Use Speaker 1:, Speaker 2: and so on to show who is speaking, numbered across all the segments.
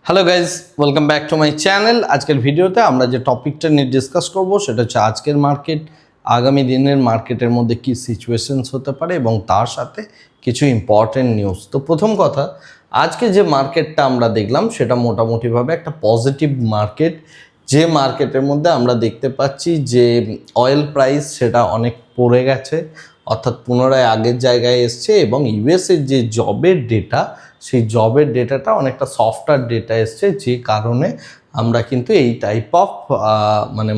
Speaker 1: Hello guys, welcome back to my channel. আজকের ভিডিওতে আমরা যে টপিকটা নিয়ে ডিসকাস করব সেটা হচ্ছে আজকের মার্কেট, আগামী দিনের মার্কেটের মধ্যে কী সিচুয়েশনস হতে পারে এবং তার সাথে কিছু ইম্পর্টেন্ট নিউজ। তো প্রথম কথা, আজকে যে মার্কেটটা আমরা দেখলাম সেটা মোটামুটিভাবে একটা পজিটিভ মার্কেট, যে মার্কেটের মধ্যে আমরা দেখতে পাচ্ছি যে অয়েল প্রাইস সেটা অনেক পড়ে গেছে, অর্থাৎ পুনরায় আগের জায়গায় এসছে, এবং ইউএসের যে জবের ডেটা, সেই জবের ডেটাটা অনেকটা সফটওয়্যার ডেটা এসছে, যে কারণে আমরা কিন্তু এই টাইপ অফ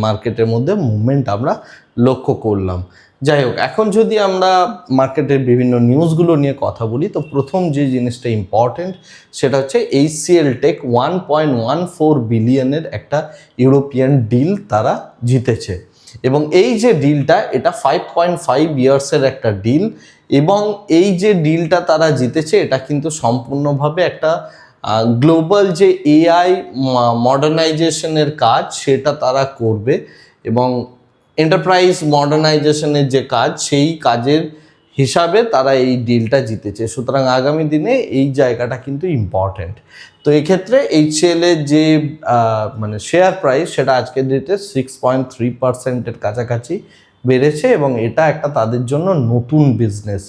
Speaker 1: মার্কেটের মধ্যে মুভমেন্ট আমরা লক্ষ্য করলাম। যাই হোক, এখন যদি আমরা মার্কেটের বিভিন্ন নিউজগুলো নিয়ে কথা বলি, তো প্রথম যে জিনিসটা ইম্পর্টেন্ট সেটা হচ্ছে HCL টেক 1.14 বিলিয়নের একটা ইউরোপিয়ান ডিল তারা জিতেছে, এবং এই যে ডিলটা এটা 5.5 ইয়ার্সের একটা ডিল, এবং এই যে ডিলটা তারা জিতেছে এটা কিন্তু সম্পূর্ণভাবে একটা গ্লোবাল যে AI মডার্নাইজেশনের কাজ সেটা তারা করবে, এবং এন্টারপ্রাইজ মডার্নাইজেশনের যে কাজ সেই কাজের হিসাবে তারা এই ডিলটা জিতেছে। সুতরাং আগামী দিনে এই জায়গাটা কিন্তু ইম্পর্ট্যান্ট। তো এক্ষেত্রে HCL এর যে শেয়ার প্রাইস সেটা আজকের ডেটে 6.3%-এর কাছাকাছি বেড়েছে, এবং এটা একটা তাদের জন্য নতুন বিজনেস।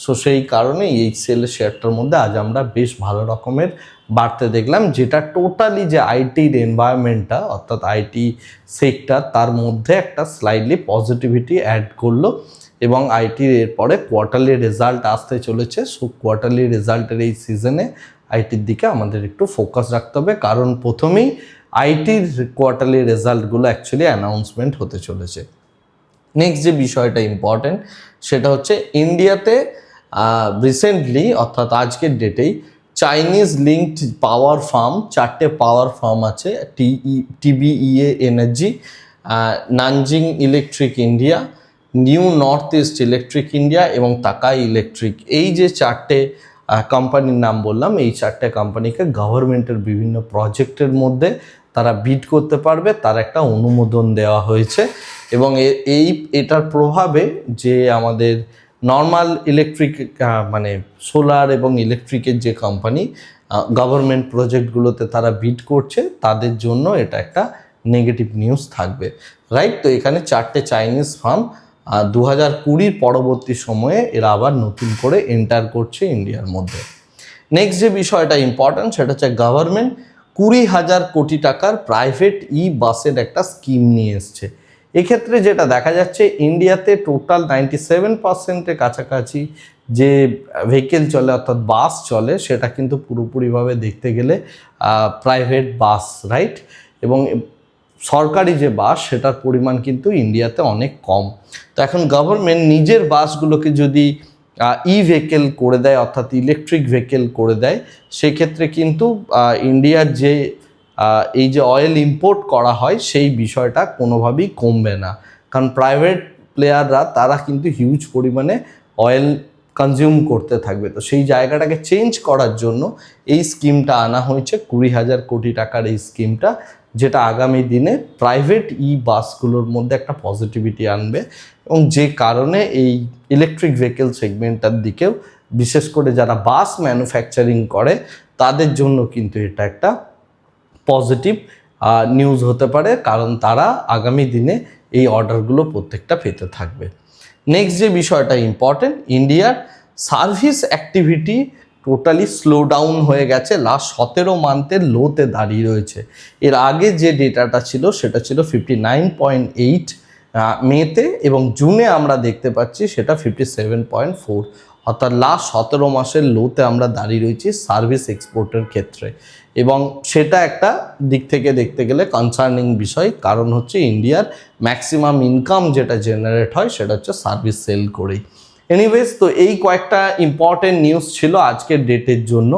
Speaker 1: সো সেই কারণে HCL এর শেয়ারটার মধ্যে আজ আমরা বেশ ভালো রকমের বাড়তে দেখলাম, যেটা টোটালি যে আইটির এনভায়রনমেন্টটা, অর্থাৎ আইটি সেক্টর, তার মধ্যে একটা স্লাইটলি পজিটিভিটি অ্যাড করলো। এবং আইটির এরপরে কোয়ার্টারলি রেজাল্ট আসতে চলেছে। সো কোয়ার্টারলি রেজাল্টের এই সিজনে আইটির দিকে আমাদের একটু ফোকাস রাখতে হবে, কারণ প্রথমেই আইটির কোয়ার্টারলি রেজাল্টগুলো অ্যাকচুয়ালি অ্যানাউন্সমেন্ট হতে চলেছে। নেক্সট যে বিষয়টা ইম্পর্টেন্ট সেটা হচ্ছে ইন্ডিয়াতে রিসেন্টলি, অর্থাৎ আজকের ডেটেই, চাইনিজ লিঙ্কড পাওয়ার ফার্ম, 4টে পাওয়ার ফার্ম আছে, TBEA energy, Nanjing electric India, new north east electric India এবং তাকাই ইলেকট্রিক। এই যে 4টে কোম্পানির নাম বললাম, এই 4টে কোম্পানিকে গভর্নমেন্টের বিভিন্ন প্রজেক্টের মধ্যে তারা বিড করতে পারবে, তার একটা অনুমোদন দেওয়া হয়েছে। এবং এটার প্রভাবে যে আমাদের নর্মাল ইলেকট্রিক সোলার এবং ইলেকট্রিকের যে কোম্পানি গভর্নমেন্ট প্রজেক্টগুলোতে তারা বিড করছে, তাদের জন্য এটা একটা নেগেটিভ নিউজ থাকবে, রাইট? তো এখানে 4টে চাইনিজ ফার্ম 2020 পরবর্তী সময়ে এরা আবার নতুন করে এন্টার করছে ইন্ডিয়ার মধ্যে। নেক্সট যে বিষয়টা ইম্পর্ট্যান্ট সেটা হচ্ছে গভর্নমেন্ট 20,000 কোটি টাকার প্রাইভেট বাসের একটা স্কিম নিয়ে এসছে। এক্ষেত্রে যেটা দেখা যাচ্ছে, ইন্ডিয়াতে টোটাল 97%-এর কাছাকাছি যে ভেহিকেল চলে, অর্থাৎ বাস চলে, সেটা কিন্তু পুরোপুরিভাবে দেখতে গেলে প্রাইভেট বাস, রাইট? এবং সরকারি যে বাস সেটার পরিমাণ কিন্তু ইন্ডিয়াতে অনেক কম। তো এখন গভর্নমেন্ট নিজের বাসগুলোকে যদি ভেহিকেল করে দেয়, অর্থাৎ ইলেকট্রিক ভেহিকেল করে দেয়, সেক্ষেত্রে কিন্তু ইন্ডিয়ার যে এই যে অয়েল ইম্পোর্ট করা হয় সেই বিষয়টা কোনোভাবেই কমবে না, কারণ প্রাইভেট প্লেয়াররা তারা কিন্তু হিউজ পরিমাণে অয়েল কনজিউম করতে থাকবে। তো সেই জায়গাটাকে চেঞ্জ করার জন্য এই স্কিমটা আনা হয়েছে, 20,000 কোটি টাকার এই স্কিমটা, যেটা আগামী দিনে প্রাইভেট বাসগুলোর মধ্যে একটা পজিটিভিটি আনবে, এবং যে কারণে এই ইলেকট্রিক ভেহিকেল সেগমেন্টটার দিকেও, বিশেষ করে যারা বাস ম্যানুফ্যাকচারিং করে তাদের জন্য কিন্তু এটা একটা পজিটিভ নিউজ হতে পারে, কারণ তারা আগামী দিনে এই অর্ডারগুলো প্রত্যেকটা পেতে থাকবে। নেক্সট যে বিষয়টা ইম্পর্টেন্ট, ইন্ডিয়ার service activity totally slow down হয়ে গেছে, লাস্ট 17 মান্থের লোতে দাঁড়িয়ে রয়েছে। এর আগে যে ডেটাটা ছিল সেটা ছিল 59.8 মেতে, এবং জুনে আমরা দেখতে পাচ্ছি সেটা 57.4, অর্থাৎ লাস্ট 17 মাসের লোতে আমরা দাঁড়িয়ে রয়েছি সার্ভিস এক্সপোর্টের ক্ষেত্রে। এবং সেটা একটা দিক থেকে দেখতে গেলে কনসার্নিং বিষয়, কারণ হচ্ছে ইন্ডিয়ার ম্যাক্সিমাম ইনকাম যেটা জেনারেট হয় সেটা হচ্ছে সার্ভিস সেল করেই। এনিওয়েজ, তো এই কয়েকটা ইম্পর্টেন্ট নিউজ ছিল আজকের ডেটের জন্য।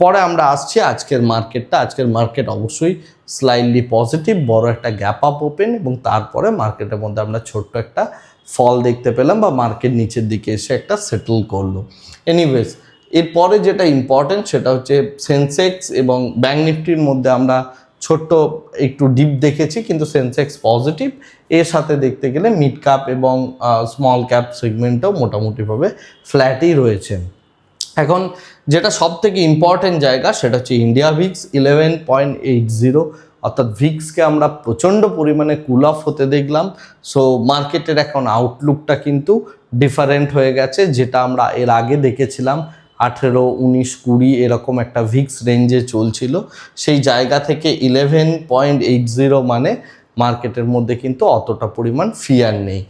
Speaker 1: পরে আমরা আসছি আজকের মার্কেটটা। আজকের মার্কেট অবশ্যই স্লাইটলি পজিটিভ, বড় একটা গ্যাপ আপ ওপেন, এবং তারপরে মার্কেটের মধ্যে আমরা ছোট্ট একটা ফল দেখতে পেলাম, বা মার্কেট নিচের দিকে এসে একটা সেটেল করলো। এনিওয়েজ, এরপরে যেটা ইম্পর্টেন্ট সেটা হচ্ছে সেন্সেক্স এবং ব্যাঙ্ক নিফটির মধ্যে আমরা ছোট্ট একটু ডিপ দেখেছি, কিন্তু সেন্সেক্স পজিটিভ। এর সাথে দেখতে গেলে মিড ক্যাপ এবং স্মল ক্যাপ সেগমেন্টও মোটামুটিভাবে ফ্ল্যাটই রয়েছে। এখন যেটা সব থেকে ইম্পর্টেন্ট জায়গা সেটা হচ্ছে ইন্ডিয়া ভিক্স 11.80, অর্থাৎ ভিক্সকে আমরা প্রচণ্ড পরিমাণে কুল অফ হতে দেখলাম। সো মার্কেটের এখন আউটলুকটা কিন্তু ডিফারেন্ট হয়ে গেছে, যেটা আমরা এর আগে দেখেছিলাম 18, 19, 20 এরকম একটা ভিক্স রেঞ্জে চলছিল। সেই জায়গা থেকে 11.80 মানে মার্কেটের মধ্যে কিন্তু অতটা পরিমাণ ফিয়ার নেই।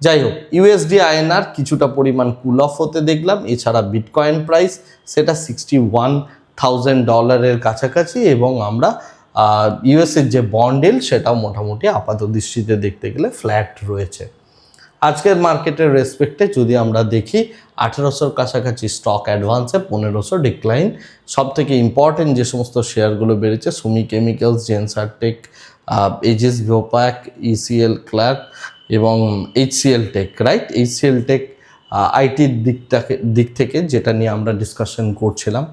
Speaker 1: যাই হোক, ইউএসডি আইএনআর কিছুটা পরিমাণ কুল অফ হতে দেখলাম। এছাড়া বিটকয়েন প্রাইস সেটা $61,000 কাছাকাছি, এবং আমরা ইউএসের যে বন্ড ইল্ড সেটাও মোটামুটি আপাত দৃষ্টিতে দেখতে গেলে ফ্ল্যাট রয়েছে। আজকের মার্কেটের রেসপেক্টে যদি আমরা দেখি 1800 কাছাকাছি স্টক অ্যাডভান্সে, 1500 ডিক্লাইন। সব থেকে ইম্পর্টেন্ট যে সমস্ত শেয়ারগুলো বেড়েছে, সুমি chemicals, Zensar tech, Aegis Vopak, ইসিএল ক্লার্ক এবং HCL tech, right? HCL tech আইটির দিক থেকে যেটা নিয়ে আমরা ডিসকাশন করছিলাম।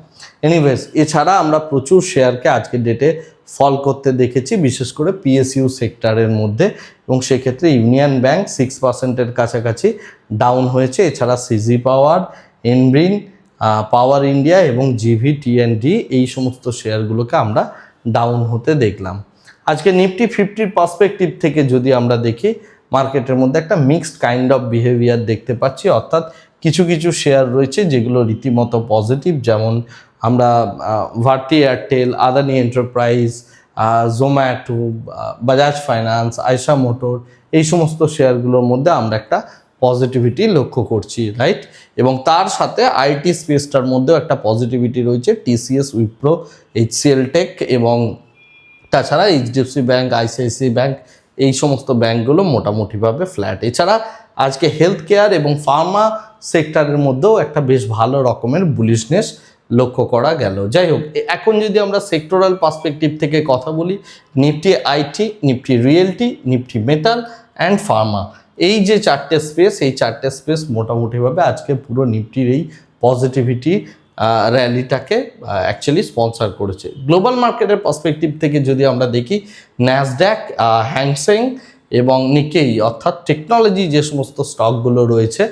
Speaker 1: এনিওয়েজ, এছাড়া আমরা প্রচুর শেয়ারকে আজকের ডেটে ফল করতে দেখেছি, বিশেষ করে পিএসইউ সেক্টরের মধ্যে, এবং সেক্ষেত্রে ইউনিয়ন ব্যাংক 6%-এর কাছাকাছি ডাউন হয়েছে। এছাড়া সিজি পাওয়ার, এনব্রিন, পাওয়ার ইন্ডিয়া এবং জিভিটিএনডি এই সমস্ত শেয়ারগুলোকে আমরা ডাউন হতে দেখলাম। আজকে নিফটি 50 পার্সপেক্টিভ থেকে যদি আমরা দেখি, মার্কেটের মধ্যে একটা মিক্সড কাইন্ড অফ বিহেভিয়ার দেখতে পাচ্ছি, অর্থাৎ কিছু কিছু শেয়ার রয়েছে যেগুলো রীতিমতো পজিটিভ, যেমন আমরা Bharti Airtel, Adani Enterprise, Zomato, Bajaj Finance, Eicher Motor, এই সমস্ত শেয়ারগুলোর মধ্যে আমরা একটা পজিটিভিটি লক্ষ্য করছি, রাইট? এবং তার সাথে আইটি স্পেসটার মধ্যেও একটা পজিটিভিটি রয়েছে, টিসিএস, উইপ্রো, এইচসিএল টেক, এবং তাছাড়া এইচডিএফসি ব্যাংক, আইসিআইসিআই ব্যাংক, এই সমস্ত ব্যাংকগুলো মোটামুটিভাবে ফ্ল্যাট। এছাড়া আজকে হেলথ কেয়ার এবং ফার্মা সেক্টরের মধ্যেও একটা বেশ ভালো রকমের বুলিশনেস লক্ষ্য করা গেল। যাই হোক, এখন যদি আমরা সেক্টরাল পার্সপেক্টিভ থেকে কথা বলি, Nifty IT, Nifty realty, Nifty metal and Pharma, এই যে চারটে স্পেস, এই চারটে স্পেস মোটামুটিভাবে আজকে পুরো নিফটির এই পজিটিভিটি র্যালিটাকে অ্যাকচুয়ালি স্পন্সর করেছে। গ্লোবাল মার্কেটের পার্সপেক্টিভ থেকে যদি আমরা দেখি, ন্যাসড্যাক, হ্যাংসেং এবং নিকেই, অর্থাৎ টেকনোলজি যে সমস্ত স্টকগুলো রয়েছে,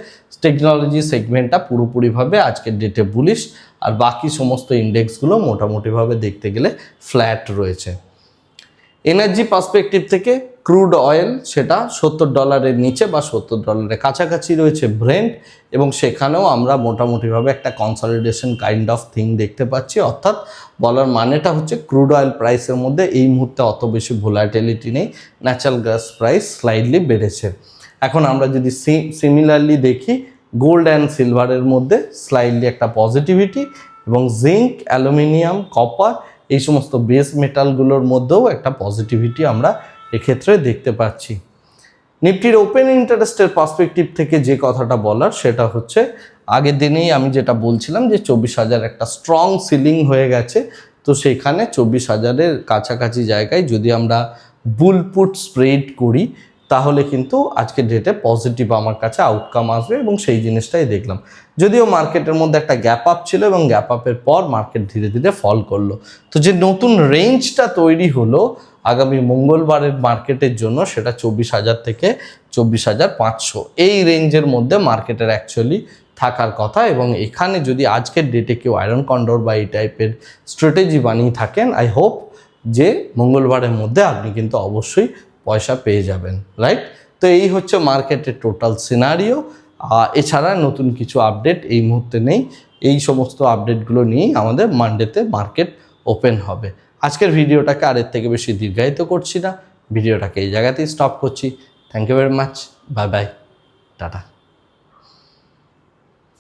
Speaker 1: টেকনোলজি সেগমেন্টটা পুরোপুরিভাবে আজকের ডেটে বুলিশ, আর বাকি সমস্ত ইন্ডেক্সগুলো মোটামুটিভাবে দেখতে গেলে ফ্ল্যাট রয়েছে। এনার্জি পার্সপেক্টিভ থেকে ক্রুড অয়েল সেটা $70 নিচে বা $70 কাছাকাছি রয়েছে ব্রেন্ট, এবং সেখানেও আমরা মোটামুটিভাবে একটা কনসলিডেশন কাইন্ড অফ থিং দেখতে পাচ্ছি। অর্থাৎ বলার মানেটা হচ্ছে ক্রুড অয়েল প্রাইসের মধ্যে এই মুহূর্তে অত বেশি ভোলাটিলিটি নেই, ন্যাচারাল গ্যাস প্রাইস স্লাইডলি বেড়েছে। এখন আমরা যদি সিমিলারলি দেখি, গোল্ড অ্যান্ড সিলভারের মধ্যে স্লাইডলি একটা পজিটিভিটি, এবং জিঙ্ক, অ্যালুমিনিয়াম, কপার, এই সমস্ত বেস মেটালগুলোর মধ্যেও একটা পজিটিভিটি আমরা এক্ষেত্রে দেখতে পাচ্ছি। নিফটির ওপেন ইন্টারেস্টের পার্সপেক্টিভ থেকে যে কথাটা বলার সেটা হচ্ছে, আগের দিনেই আমি যেটা বলছিলাম যে 24,000 একটা স্ট্রং সিলিং হয়ে গেছে, তো সেখানে 24,000-এর কাছাকাছি জায়গায় যদি আমরা বুলপুট স্প্রেড করি, তাহলে কিন্তু আজকের ডেটে পজিটিভ আমার কাছে আউটকাম আসবে, এবং সেই জিনিসটাই দেখলাম। যদিও মার্কেটের মধ্যে একটা গ্যাপ আপ ছিল, এবং গ্যাপ আপের পর মার্কেট ধীরে ধীরে ফল করলো। তো যে নতুন রেঞ্জটা তৈরি হলো আগামী মঙ্গলবারের মার্কেটের জন্য, সেটা 24,000 থেকে 24,500 এই রেঞ্জের মধ্যে মার্কেটের অ্যাকচুয়ালি থাকার কথা। এবং এখানে যদি আজকের ডেটে কেউ আয়রন কন্ডর বা এই টাইপের স্ট্র্যাটেজি বানিয়ে থাকেন, আই হোপ যে মঙ্গলবারের মধ্যে আপনি কিন্তু অবশ্যই পয়সা পেয়ে যাবেন, রাইট? তো এই হচ্ছে মার্কেটের টোটাল সিনারিও। এছাড়া নতুন কিছু আপডেট এই মুহূর্তে নেই। এই সমস্ত আপডেটগুলো নিয়েই আমাদের মানডেতে মার্কেট ওপেন হবে। আজকের ভিডিওটাকে আর এর থেকে বেশি দীর্ঘায়িত করছি না, ভিডিওটাকে এই জায়গাতেই স্টপ করছি। Thank you very much, bye bye, tata.